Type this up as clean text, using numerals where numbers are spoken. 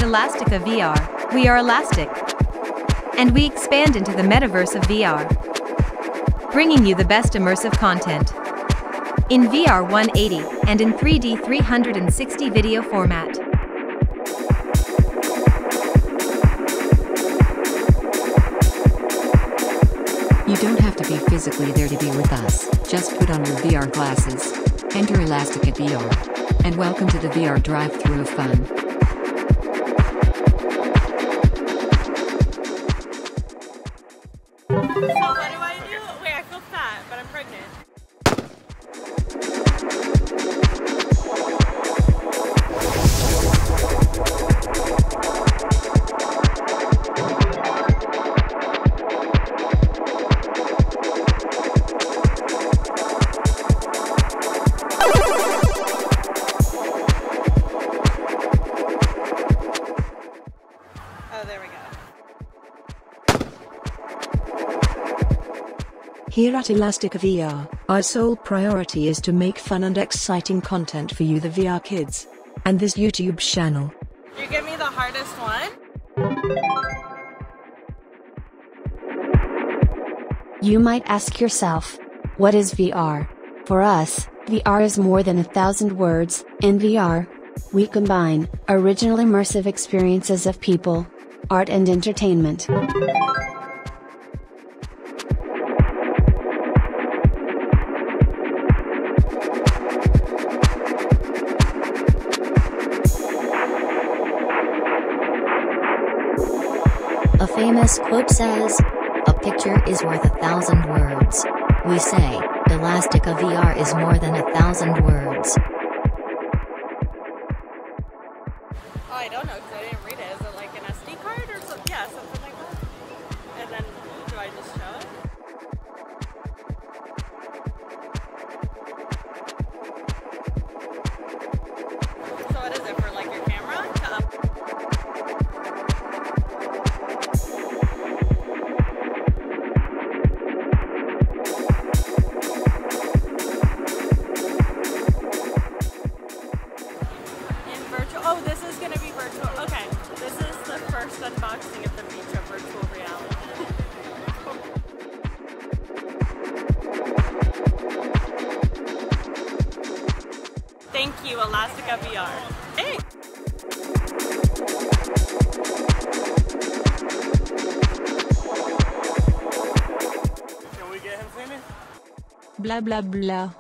Elastica VR, we are elastic. And we expand into the metaverse of VR, bringing you the best immersive content in VR180 and in 3D 360 video format. You don't have to be physically there to be with us, just put on your VR glasses. Enter Elastica VR. And welcome to the VR drive-thru of fun. So what do I do? Wait, I feel fat, but I'm pregnant. Oh, there we go. Here at Elastica VR, our sole priority is to make fun and exciting content for you, the VR kids, and this YouTube channel. You give me the hardest one? You might ask yourself, what is VR? For us, VR is more than 1,000 words. In VR, we combine original immersive experiences of people, art and entertainment. A famous quote says, "A picture is worth 1,000 words." We say, Elastica VR is more than 1,000 words. Oh, I don't know because I didn't read it. Is it like an SD card or something? Yeah, something like that. And then, do I just show it? So what is it, for like your camera? Oh, this is going to be virtual. Okay, this is the first unboxing at the beach of virtual reality. Thank you, Elastica VR. Hey! Can we get him famous? Blah blah blah.